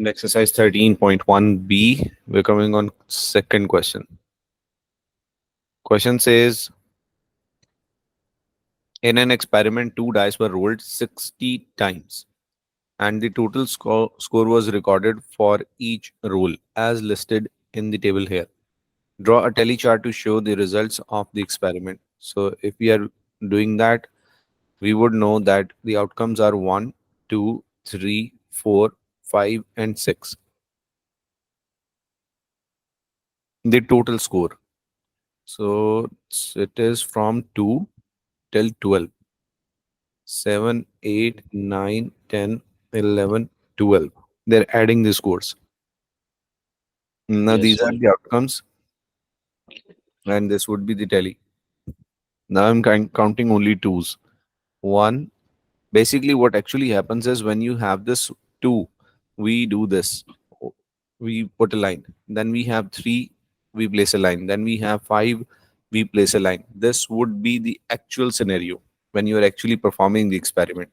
And exercise 13.1b, we're coming on second question. Question says, in an experiment, two dice were rolled 60 times, and the total score was recorded for each roll as listed in the table here. Draw a tally chart to show the results of the experiment. So if we are doing that, we would know that the outcomes are 1, 2, 3, 4, 5, and 6. The total score. So it is from 2 till 12. 7, 8, 9, 10, 11, 12. They're adding the scores. Now Yes, these are sir. the outcomes, and this would be the tally. Now I'm counting only twos. 1. Basically, what actually happens is when you have this 2, we do this. We put a line. Then we have 3, we place a line. Then we have 5, we place a line. This would be the actual scenario when you are actually performing the experiment.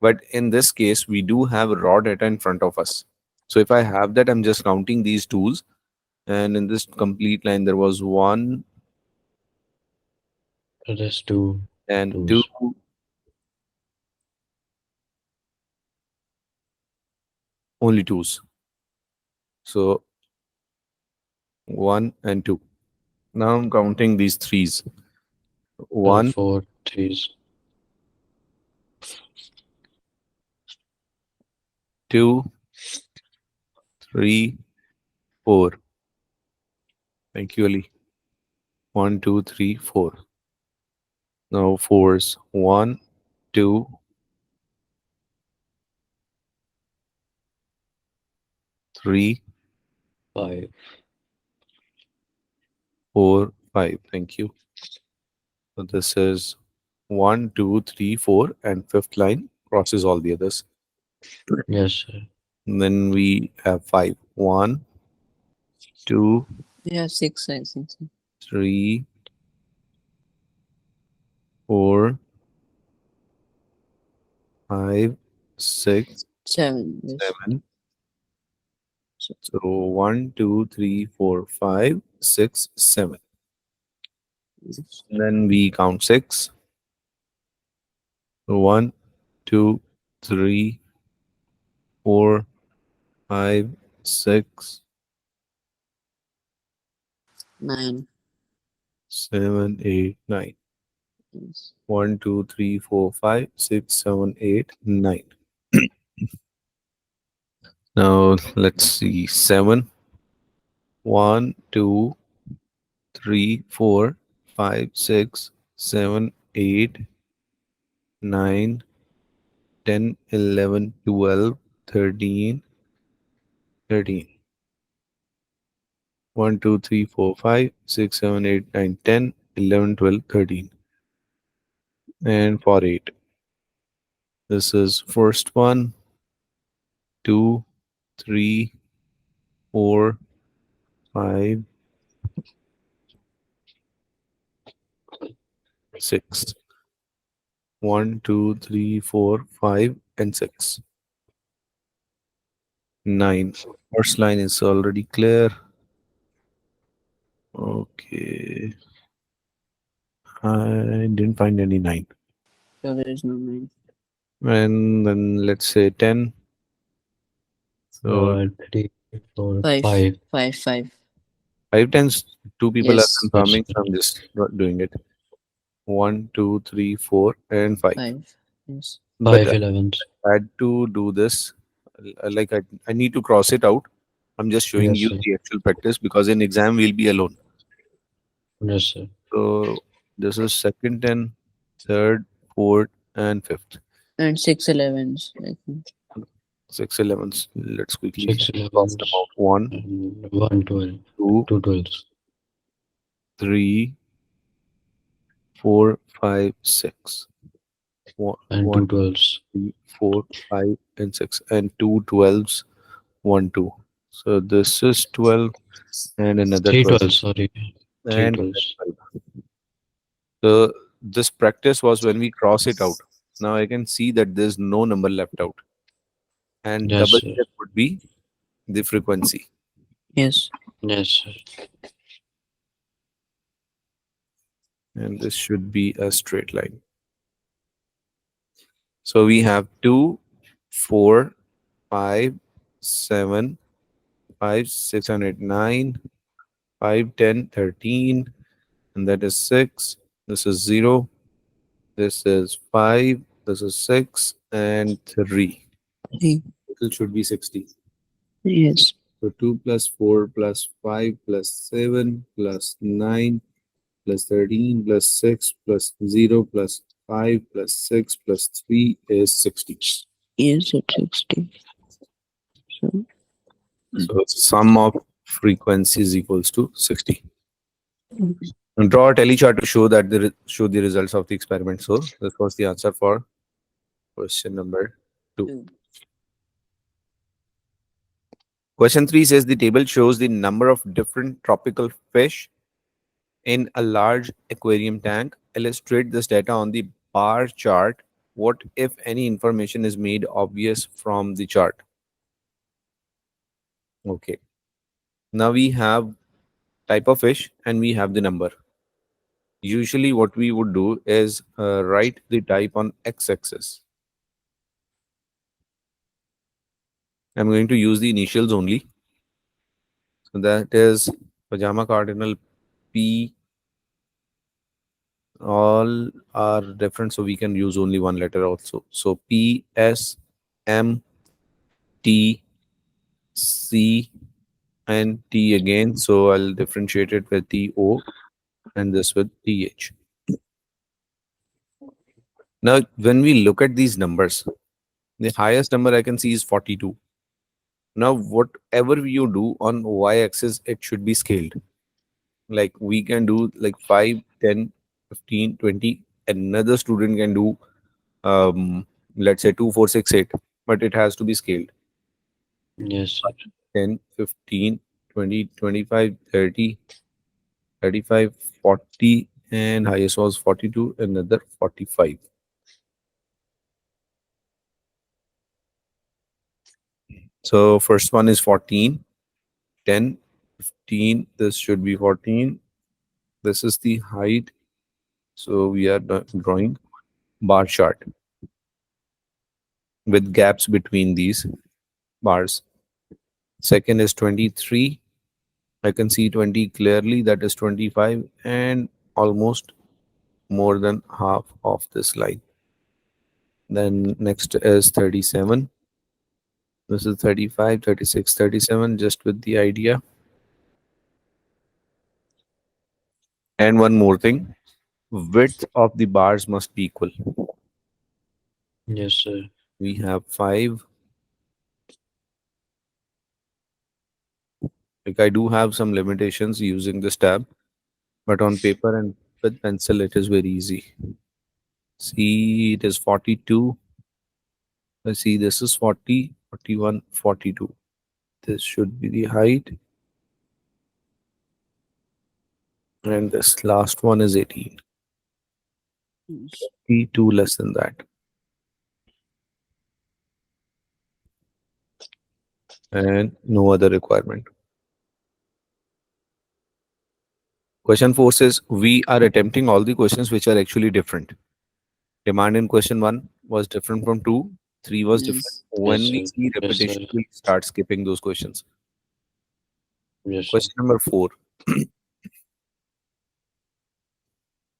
But in this case, we do have raw data in front of us. So if I have that, I'm just counting these twos. And in this complete line, there was 1 It is two and 2, twos. only twos. So 1 and 2. Now I'm counting these threes. One, Four threes. 2, 3, 4. Thank you, Ali. 1, 2, 3, 4. Now fours. 1, 2, 3, Five. 4, 5. Thank you. So this is 1, 2, 3, 4, and fifth line crosses all the others. Yes, sir. And then we have 5. 1, 2, Yeah, six, I think. 3, 4, 5, 6, Seven. Yes. 7. So 1, 2, 3, 4, 5, 6, 7. Yes. Then we count 6. 1, 2, 3, 4, 5, 6, Nine. 7, 8, 9. Yes. 1, 2, 3, 4, 5, 6, 7, 8, 9. Now let's see. 7. 1, 2, 3, 4, 5, 6, 7, 8, 9, 10, 11, 12, 13, 13. 1, 2, 3, 4, 5, 6, 7, 8, 9, 10, 11, 12, 13. And for 8. This is first one, 2, 3, 4, 5, 6. 1, 2, 3, 4, 5, and 6. 9. First line is already clear. Okay. I didn't find any 9. So there is no nine. And then let's say 10. So Three, four, Five. five. Five. Five. 5 times 2 people are Yes. Yes, confirming, so I'm just not doing it. 1, 2, 3, 4, and 5. Five. Yes. But five elevens. I had to do this. Like I need to cross it out. I'm just showing Yes, you sir. the actual practice because in exam we'll be alone. Yes, sir. So this is second 10, third, fourth, and fifth. And six elevens, I think. 6 11s. Let's quickly Six cross them elevens out. 1, and one 12. 2, Two twelves. 3, 4, 5, 6. And 1, two twelves. 3, 4, 5, and 6. And 2 12s, 1, 2. So this is 12 and another Three 12 twelves, sorry. Three and twelves. 12. So this practice was when we cross it out. Now I can see that there's no number left out. And Yes, double sir. check would be. the frequency. Yes. Yes, sir. And this should be a straight line. So we have 2, 4, 5, 7, 5, 6, 7, 8, 9, 5, 10, 13, and that is 6. This is 0. This is 5. This is 6 and 3. Three. It should be 60. Yes. So 2 plus 4 plus 5 plus 7 plus 9 plus 13 plus 6 plus 0 plus 5 plus 6 plus 3 is 60. Yes, it's 60. So, So sum of frequencies equals to 60. mm, And draw a tally chart to show that show the results of the experiment. So this was the answer for question number 2. 2. Question 3 says the table shows the number of different tropical fish in a large aquarium tank. Illustrate this data on the bar chart. What, if any, information is made obvious from the chart? Okay. Now we have type of fish and we have the number. Usually what we would do is write the type on x-axis. I'm going to use the initials only. So that is pajama cardinal P. All are different, so we can use only one letter also. So P, S, M, T, C, and T again. So I'll differentiate it with T, O, and this with TH. Now, when we look at these numbers, the highest number I can see is 42. Now, whatever you do on y-axis, it should be scaled. Like we can do like 5, 10, 15, 20. Another student can do, let's say 2, 4, 6, 8. But it has to be scaled. Yes, sir. 10, 15, 20, 25, 30, 35, 40, and highest was 42, another 45. So first one is 14, 10, 15. This should be 14. This is the height. So we are drawing bar chart with gaps between these bars. Second is 23. I can see 20 clearly. That is 25 and almost more than half of this line. Then next is 37. This is 35, 36, 37, just with the idea. And one more thing, width of the bars must be equal. Yes, sir. We have 5. Like I do have some limitations using this tab, but on paper and with pencil, it is very easy. See, it is 42. I see this is 40, 41, 42. This should be the height. And this last one is 18. Yes. Two less than that. And no other requirement. Question 4 says, we are attempting all the questions which are actually different. Demand in question 1 was different from 2. 3 was different. Yes. When Yes, we sir. see Yes, sir. repetition, we start skipping those questions. Yes, sir. Question number 4.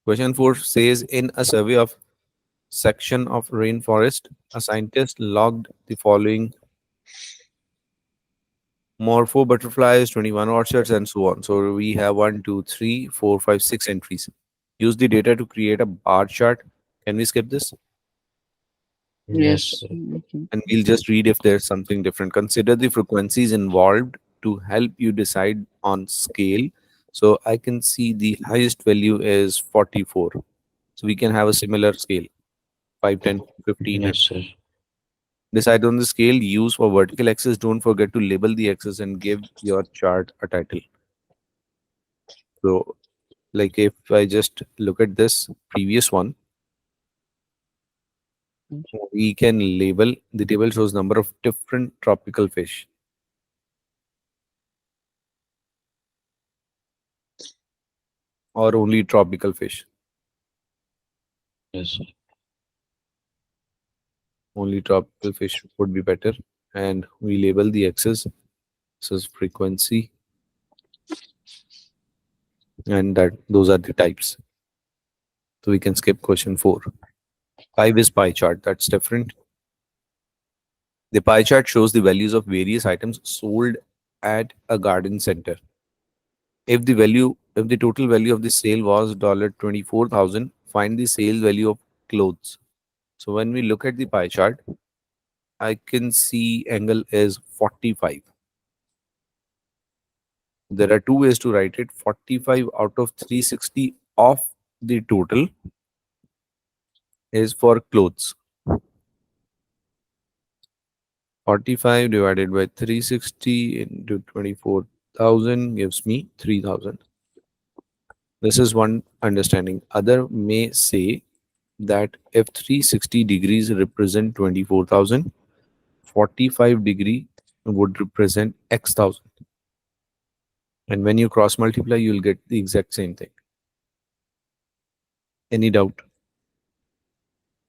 Question 4 says, in a survey of section of rainforest, a scientist logged the following: morpho butterflies, 21 orchards, and so on. So we have 1, 2, 3, 4, 5, 6 entries. Use the data to create a bar chart. Can we skip this? Yes, Yes. sir. Okay. And we'll just read if there's something different. Consider the frequencies involved to help you decide on scale. So I can see the highest value is 44. So we can have a similar scale, 5, 10, 15, Yes, and sir. decide on the scale. Use for vertical axis. Don't forget to label the axis and give your chart a title. So like if I just look at this previous one, Yes. we can label. The table shows number of different tropical fish. or only tropical fish? Yes, sir. Only tropical fish would be better. And we label the x's. This is frequency, and that those are the types. So we can skip question 4. 5 is pie chart. That's different. The pie chart shows the values of various items sold at a garden center. If the total value of the sale was 24,000, find the sales value of clothes. So when we look at the pie chart, I can see angle is 45. There are two ways to write it. 45 out of 360 of the total is for clothes. 45 divided by 360 into 24,000 gives me 3,000. This is one understanding. Other may say that if 360 degrees represent 24,000, 45 degree would represent x thousand. And when you cross multiply, you'll get the exact same thing. Any doubt?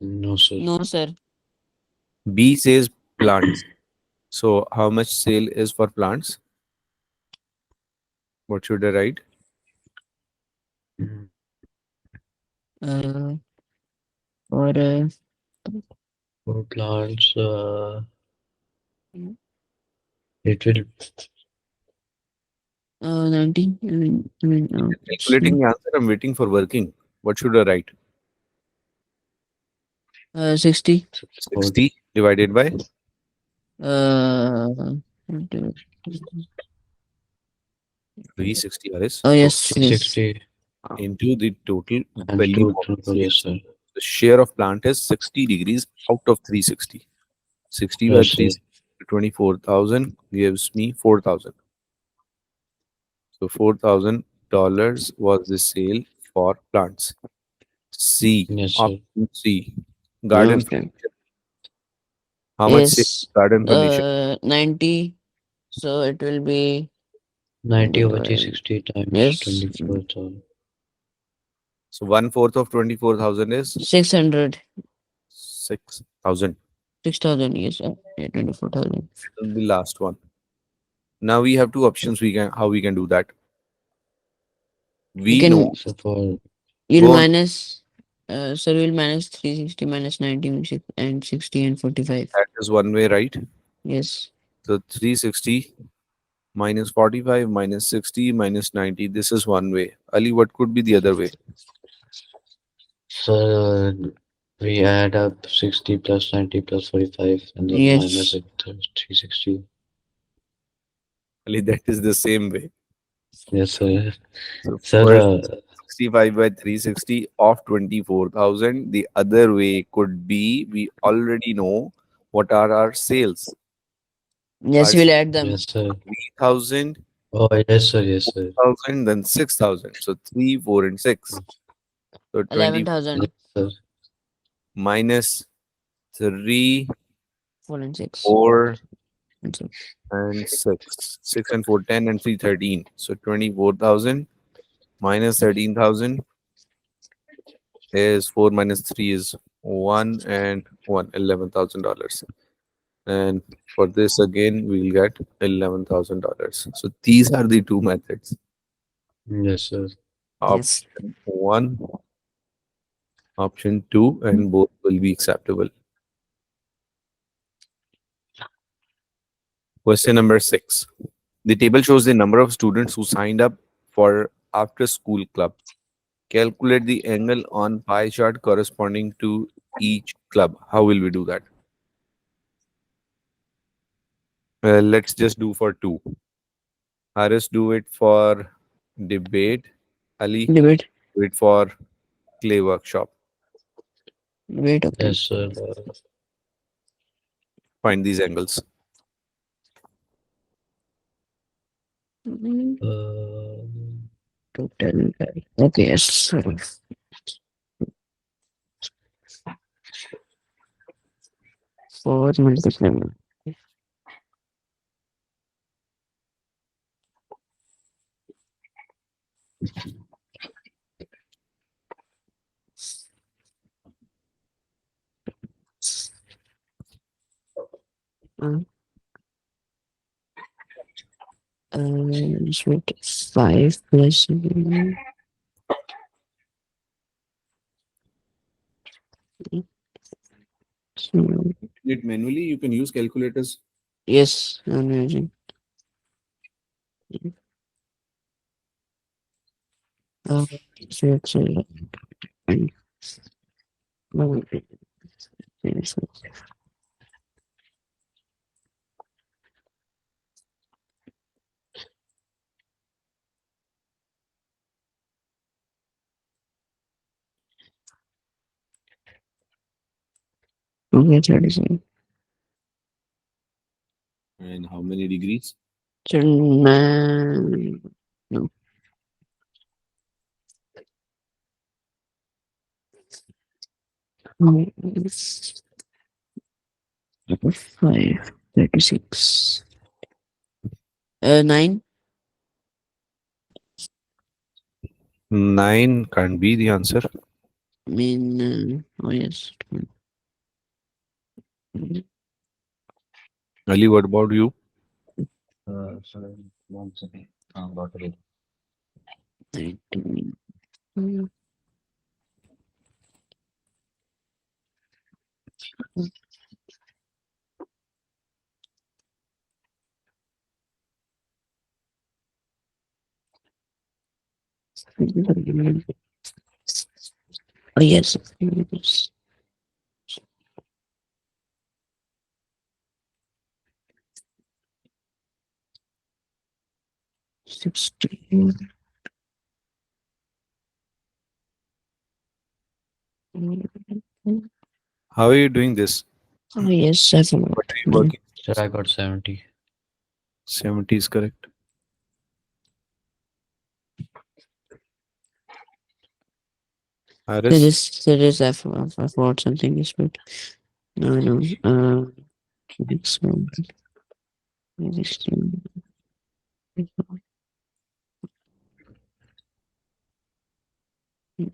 No, sir. No, sir. B says plants. So how much sale is for plants? What should I write? Mm, Uh, for For plants, it will 90. Calculating the answer. I'm waiting for working. What should I write? 60. for 60 divided by Uh, 360 RS. oh Okay. yes, yes. 60 Into the total and value of total. the Yes, sales. sir. The share of plant is 60 degrees out of 360. 60 by Yes, sir. 3, 24,000 gives me 4,000. So $4,000 was the sale for plants. C. Yes, sir. Option C. Garden Okay. furniture. How much sale Yes. garden furniture? 90. So it will be 90 over 25. 360 times Yes. 24,000. So one fourth of 24,000 is 600. 6,000. 6,000. Yes. Yeah, 24,000. This is the last one. Now we have two options. We can how we can do that. We We know. can, So for you'll Go on. minus, so we'll minus 360 minus 90 and 60 and 45. That is one way, right? Yes. So 360 minus 45 minus 60 minus 90. This is one way. Ali, what could be the other way? so we add up 60 plus 90 plus 45 and then minus Yes. it 360. Ali, that is the same way. Yes, sir. So Sir, first 65 by 360 of 24,000. The other way could be we already know what are our sales. Yes, Our we'll add them. yes, sir. 3,000, Oh, yes, sir. Yes, sir. 4,000, then 6,000. So 3, 4, and 6. So 20 Yes, 11,000. sir. minus 3, 4 and 6. 4, And so, and 6. 6 and 4, 10 and 3, 13. So 24,000 minus 13,000 is 4 minus 3 is 1 and 1, $11,000. And for this again, we'll get $11,000. So these are the two methods. Yes, sir. yes. Option 1, option 2, and both will be acceptable. Question number 6. The table shows the number of students who signed up for after school club. Calculate the angle on pie chart corresponding to each club. How will we do that? Let's just do for 2. Haris, do it for debate. Ali, Debate. do it for clay workshop. Debate. Okay. Yes, sir. Find these angles. Uh, Total. Okay. Yes. Sorry. 4 multiplied. Uh, just wait. 5 plus. So, It manually, you can use calculators. yes, I'm using. Uh, so it's and no, yes, okay, 37. And how many degrees? So, no, no, it's 5, 36. 9. 9 can't be the answer. I mean, oh yes, Ali, what about you? Sorry, one second. I'm about to read. 19. Mm, oh yes, yes. 16. How are you doing this? Oh yes, I forgot. What are you working? Sir, I got 70. 70 is correct. So Iris, this I forgot something is good. No, no. Next one. 16.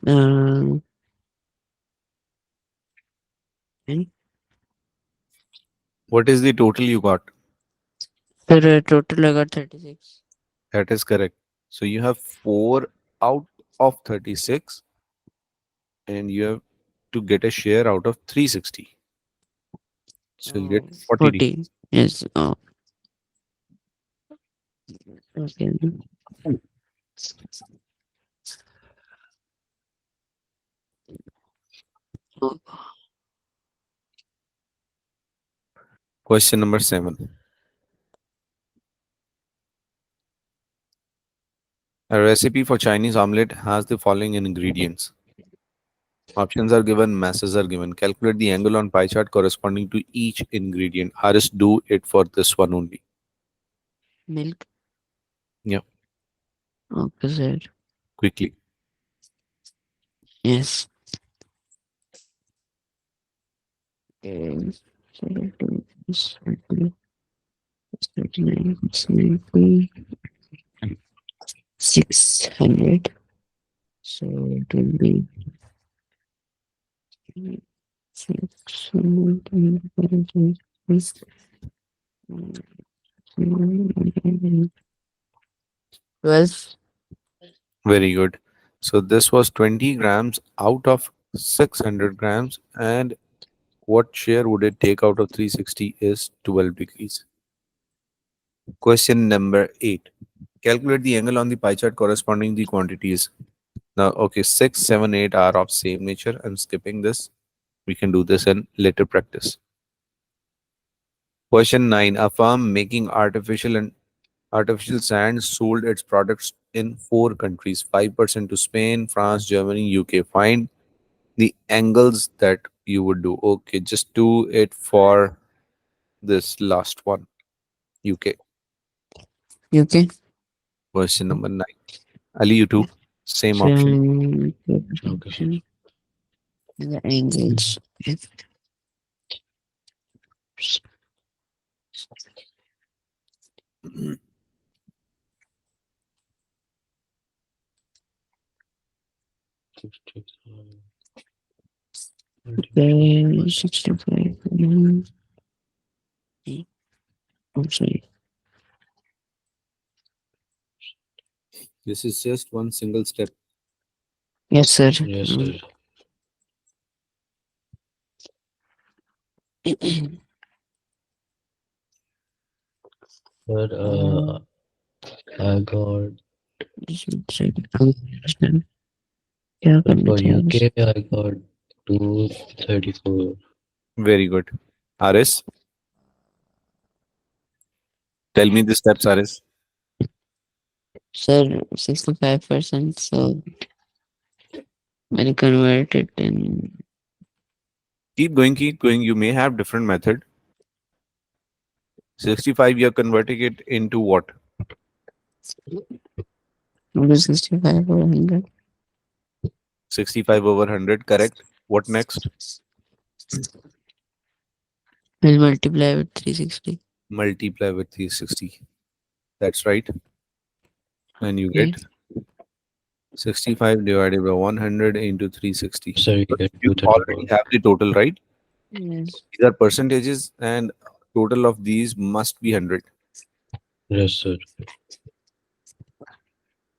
Uh, okay. what is the total you got? So total I got 36. That is correct. So you have 4 out of 36 and you have to get a share out of 360. So you'll get 40 40. degrees. Yes. Oh, okay. Oh, Question number 7. A recipe for Chinese omelette has the following ingredients. Options are given, masses are given. Calculate the angle on pie chart corresponding to each ingredient. Haris, do it for this one only. milk. Yeah, Okay, sir. quickly. Yes. Okay. So that is 39, 90, 600. So it will be 600, 12. Very good. So this was 20 grams out of 600 grams. And what share would it take out of 360 is 12 degrees. Question number 8. Calculate the angle on the pie chart corresponding the quantities. Now, okay, 6, 7, 8 are of same nature. I'm skipping this. We can do this in later practice. Question 9. A firm making artificial sand sold its products in 4 countries, 5% to Spain, France, Germany, UK. Find the angles that you would do. Okay, just do it for this last one. UK. Okay. Question number 9. Ali, you too. Same So option. Okay, sir. the angles. 65. Okay, 65. I'm sorry. This is just one single step. Yes, sir. Yes, sir. But Um, I got, just one second. I understand. क्या but करने for थे आज? UK, I got 234. Very good. Aris, tell me the steps, Aris. Sir, 65%. So when you convert it in Keep going, keep going. You may have different method. 65, you're converting it into what? into 65 or 100, 65 over 100, correct. What next? we'll multiply with 360. Multiply with 360. That's right. And you Okay. get 65 divided by 100 into Yes, 360. sir, you But get you already 234. have the total, right? Yes. These are percentages, and total of these must be 100. Yes, sir.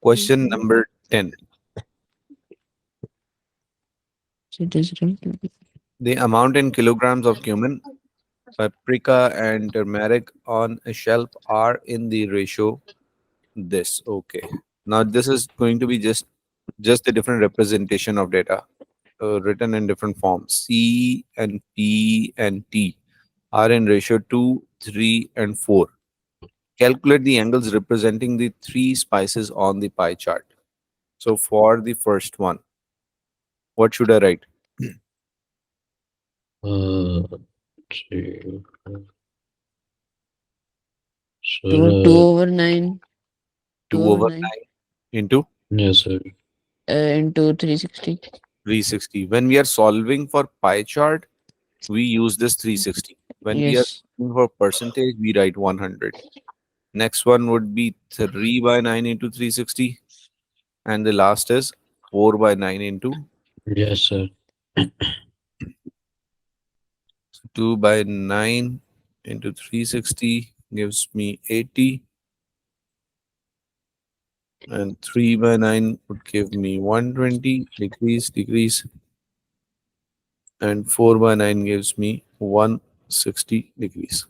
Question Okay. number 10. So it is right. The amount in kilograms of cumin, paprika, and turmeric on a shelf are in the ratio this. Okay. Now this is going to be just a different representation of data, written in different forms. C and P and T are in ratio 2, 3, and 4. Calculate the angles representing the three spices on the pie chart. So for the first one, what should I write? Uh, three. Two, Sir, 2 over 9. 2 2 over over 9. 9 into yes, sir. Into 360. 360. When we are solving for pie chart, we use this 360. When we are Yes. solving for percentage, we write 100. Next one would be 3 by 9 into 360. And the last is 4 by 9 into Yes, sir. 2 by 9 into 360 gives me 80. And 3 by 9 would give me 120. Decrease, decrease. And 4 by 9 gives me 160 degrees.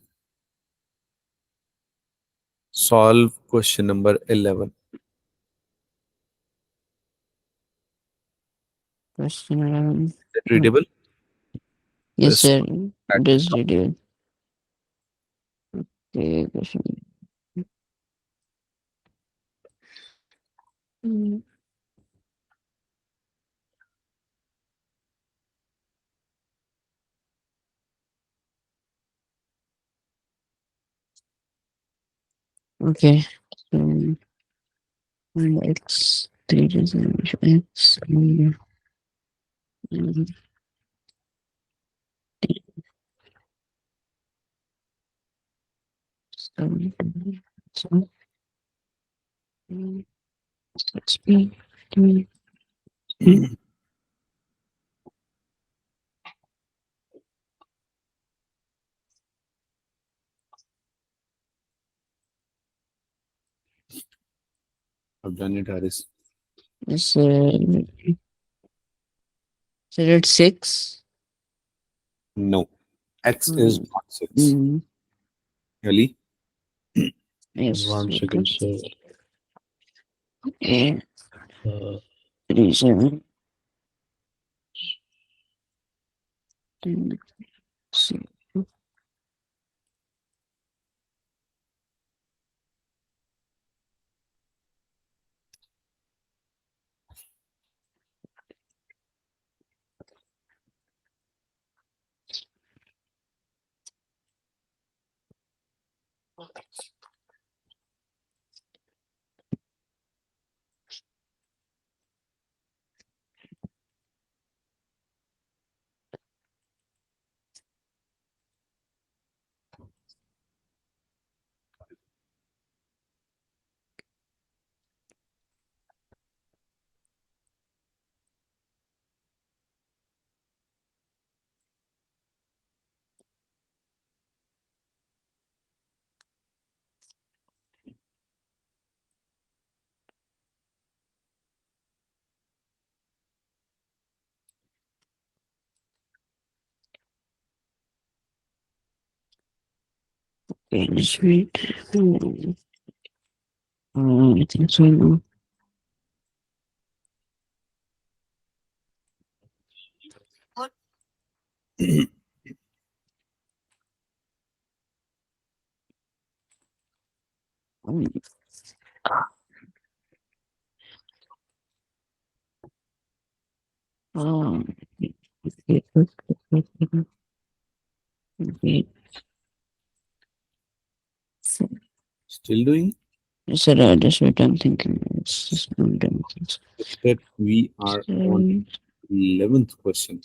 Solve question number 11. Question 11. Is it readable? Yes, This sir. one. It is readable. Okay, question. Mm, Okay. So, and x 3 is x. Mm, so, so, let's be. I've done it, Haris. Yes, so it's 6. No. X is Mm, not 6. mm, Ali? yes. One Okay. second, sir. Okay. Uh, 3, 7. Mm, six. Okay, just wait. I think so. No. Um, okay, okay. Still doing? Sir, just wait. I'm thinking. It's just not done. That we are on So, 11th question.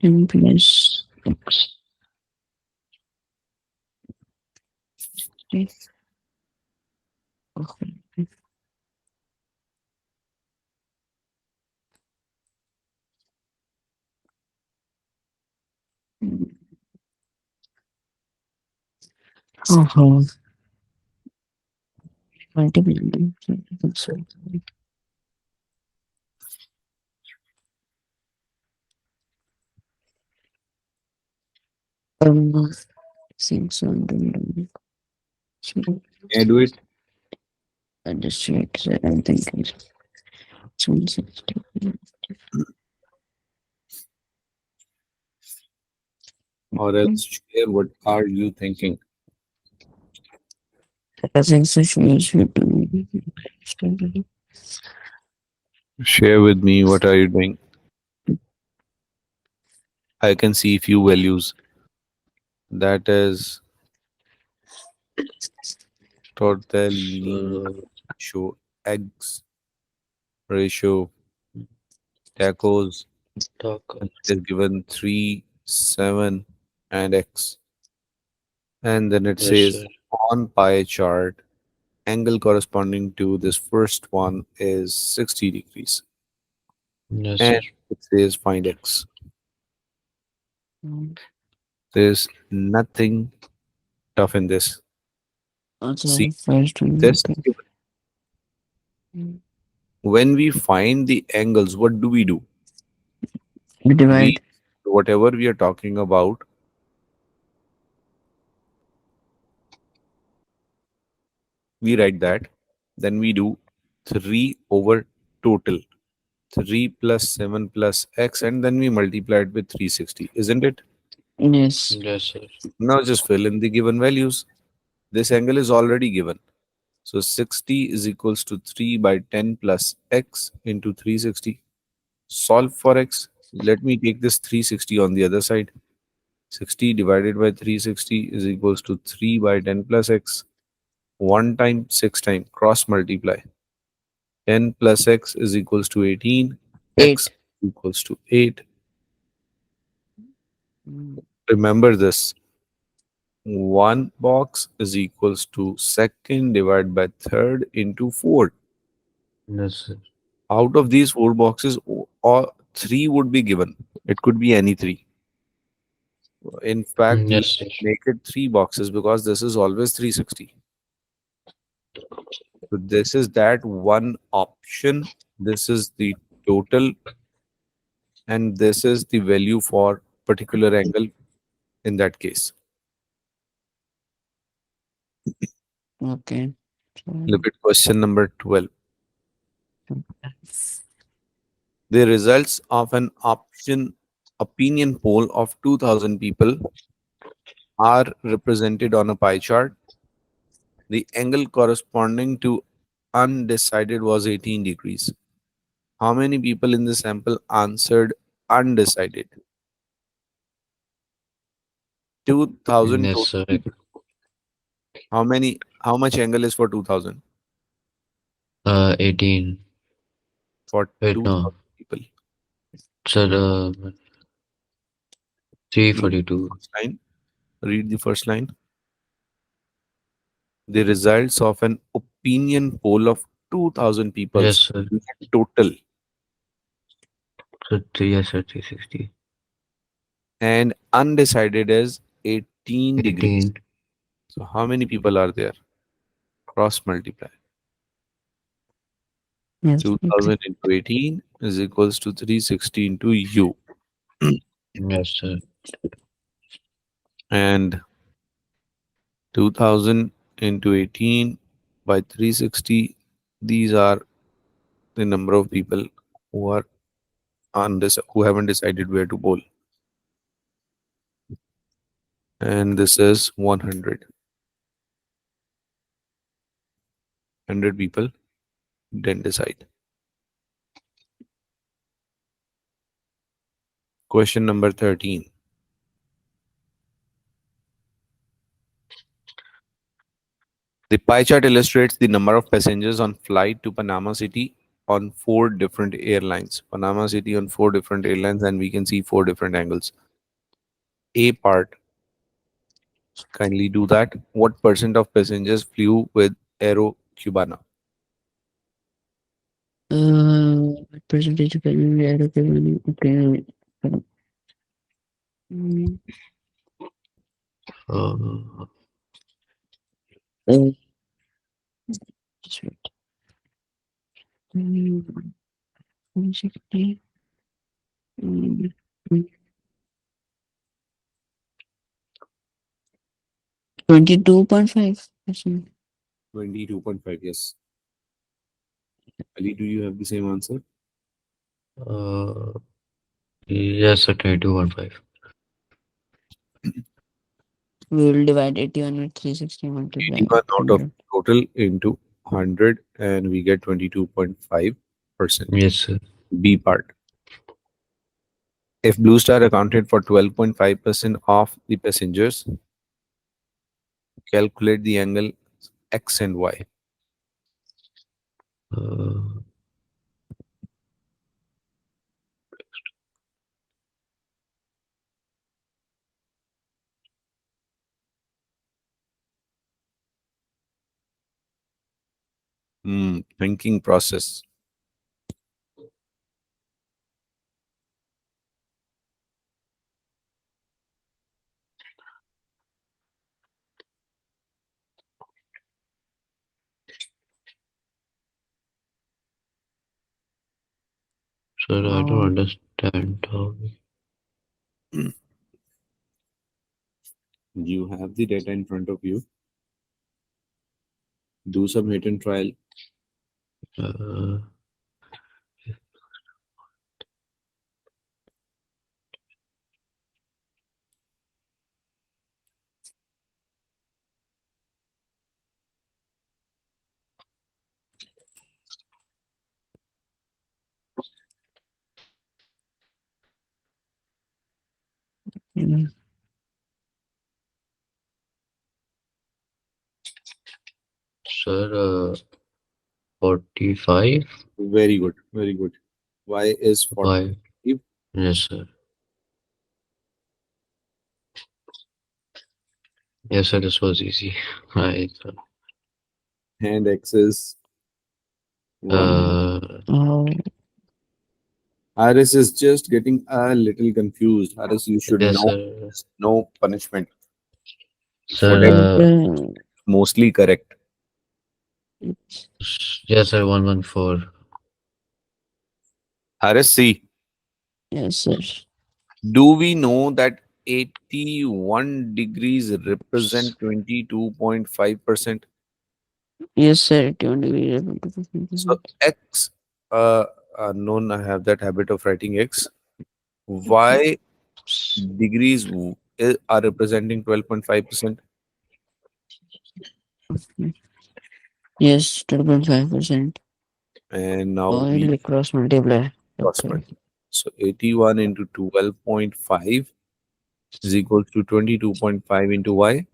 10 plus X. Okay. Oh, multiple. So, um, things are done. Can I do it? I just check. So I'm thinking. It's 160. Or else share what are you thinking? I think so. Should do. Share with me what are you doing. I can see few values. That is tortellini So, ratio, eggs ratio, tacos. talk. And it is given 3, 7, and x. And then it Yes, says sir. on pie chart, angle corresponding to this first one is 60 degrees. Yes, And sir. it says find x. There's nothing tough in this. See, Also, first one. this Okay. when we find the angles, what do? We We divide. whatever we are talking about, we write that. Then we do 3 over total. 3 plus 7 plus x, and then we multiply it with 360, isn't it? Yes. Yes, sir. Now just fill in the given values. This angle is already given. So 60 is equals to 3 by 10 plus x into 360. Solve for x. Let me take this 360 on the other side. 60 divided by 360 is equals to 3 by 10 plus x. 1 time, 6 time, cross multiply. 10 plus x is equals to 18. X 8. equals to 8. Mm. Remember this. One box is equals to second divided by third into 4. Yes, sir. Out of these 4 boxes, all 3 would be given. It could be any 3. In fact, Yes, we sir. make it 3 boxes because this is always 360. So this is that one option. This is the total, and this is the value for particular angle in that case. Okay. Look So, at question number 12. The results of an opinion poll of 2000 people are represented on a pie chart. The angle corresponding to undecided was 18 degrees. How many people in the sample answered undecided? 2000 Yes, total sir. people. How much angle is for 2000? 18. For Wait, no. 2000 people. Sir, Look at the 342. first line. Read the first line. The results of an opinion poll of 2000 Yes, peoples sir. total, So, yes, sir. 360. and undecided is 18 degrees. 18. So how many people are there? Cross multiply. yes. Okay. 2000 into 18 is equals to 360 into u. Yes, sir. And 2000 into 18 by 360. These are the number of people who are on this who haven't decided where to bowl. And this is 100. 100 people didn't decide. Question number 13. The pie chart illustrates the number of passengers on flight to Panama City on four different airlines. Panama City on four different airlines, and we can see four different angles. A part, kindly do that. What percent of passengers flew with Aero Cubana? What percentage of energy are okay? Okay. Mm, Uh, uh, just wait. Mm, 160. Mm, 22.5%. 22.5, yes. Ali, do you have the same answer? uh, yes, sir, 22.5. We will divide 81 with 360 multiply 81 out of 100. total into 100, and we get 22.5%. Yes, sir. B part. If Blue Star accounted for 12.5% of the passengers, calculate the angle X and Y. Uh, Thinking process. sir, I don't Um, understand how. You have the data in front of you. Do some hit and trial. Uh, mm, sir, 45. Very good. Very good. Y is Why? 45 Yes, sir. Yes, sir, this was easy. I, and X is 1. uh, oh, Harris is just getting a little confused. Harris, you should yes, know sir. no punishment for that. Sir, and, Mostly correct. yes, sir, 114. Harris, see, yes, sir. do we know that 81 degrees represent 22.5%? Yes, sir. 20 degrees. So X, uh, known, I have that habit of writing X. Y degrees are representing 12.5%. Yes, 12.5%. And now Oh, it we will cross multiply. cross Okay. multiply. So 81 into 12.5 is equals to 22.5 into Y.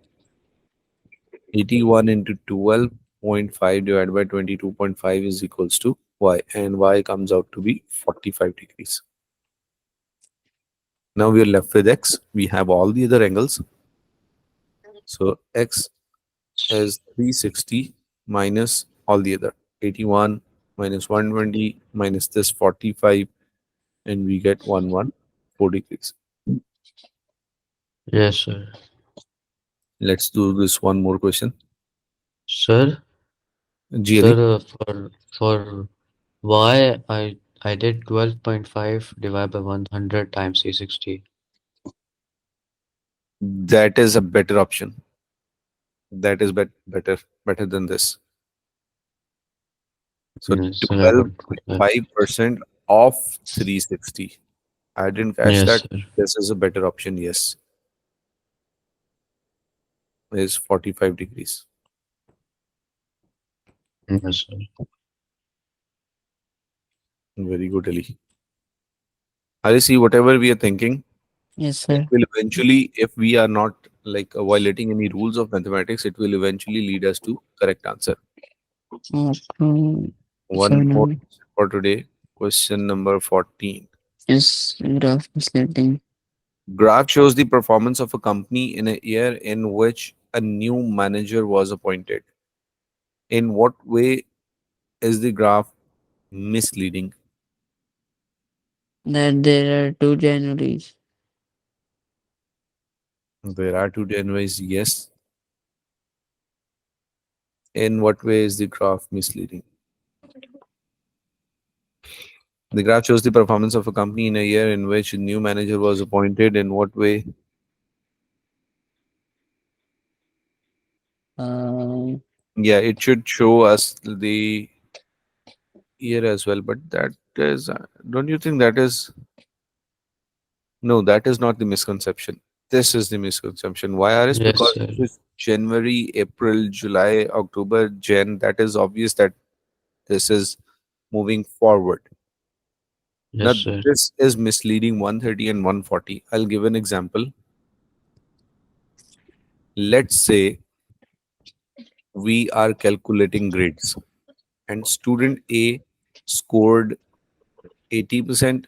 81 into 12.5 divided by 22.5 is equals to Y. And Y comes out to be 45 degrees. Now we are left with X. We have all the other angles. So X is 360 minus all the other 81 minus 120 minus this 45, and we get 114 degrees. Yes, sir. Let's do this one more question. Sir, GLE. sir, for why I did 12.5 divided by 100 times 360. That is a better option. That is better than this. So Yes, sir, I got that. 12.5% of 360. I didn't catch Yes, that. sir. This is a better option. Yes, is 45 degrees. Yes, sir. Very good, Ali. I see whatever we are thinking. Yes, It sir. will eventually, if we are not like violating any rules of mathematics, it will eventually lead us to correct answer. Okay. One more 700. question for today. Question number 14. Yes, graph misleading. Graph shows the performance of a company in a year in which a new manager was appointed. In what way is the graph misleading? That there are two Januaries. There are two ways. Yes. In what way is the graph misleading? The graph shows the performance of a company in a year in which a new manager was appointed. In what way? Uh, Yeah, it should show us the year as well, but that is, don't you think that is, no, that is not the misconception. This is the misconception. Why are it? Yes, Because sir. this is January, April, July, October, Jan, that is obvious that this is moving forward. Yes, Now, sir. this is misleading 130 and 140. I'll give an example. Let's say we are calculating grades and student A scored 80% and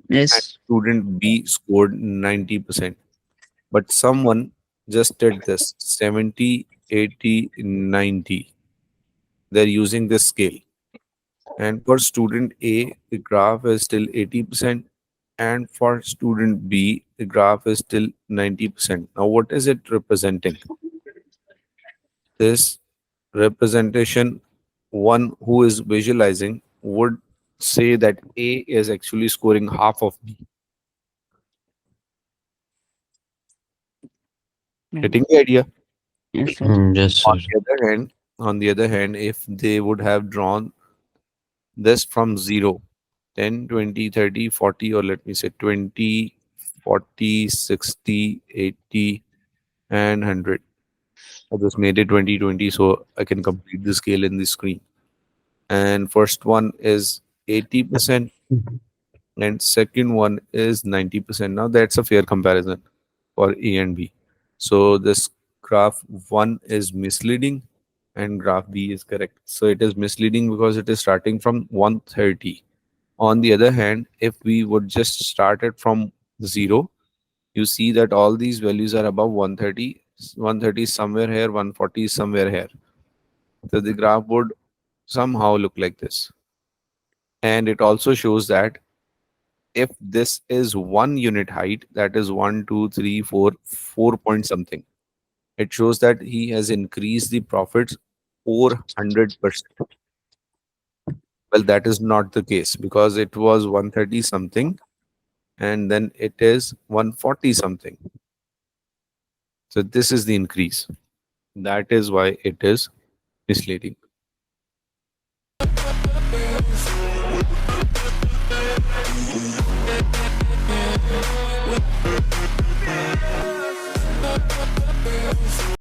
yes. student B scored 90%. But someone just did this 70, 80, 90. They're using this scale. And for student A, the graph is still 80%. And for student B, the graph is still 90%. Now, what is it representing? This representation, one who is visualizing would say that A is actually scoring half of B. Mm, Getting the idea? yes, sir. Yes, On sir. the other hand, if they would have drawn this from 0, 10, 20, 30, 40, or let me say 20, 40, 60, 80, and 100. I just made it 2020 so I can complete the scale in the screen. And first one is 80% and second one is 90%. Now that's a fair comparison for A and B. So this graph 1 is misleading and graph B is correct. So it is misleading because it is starting from 130. On the other hand, if we would just start it from 0, you see that all these values are above 130. 130 is somewhere here, 140 is somewhere here. So the graph would somehow look like this. And it also shows that if this is 1 unit height, that is 1, 2, 3, 4, 4 point something, it shows that he has increased the profits 400%. Well, that is not the case because it was 130 something and then it is 140 something. So this is the increase. That is why it is misleading.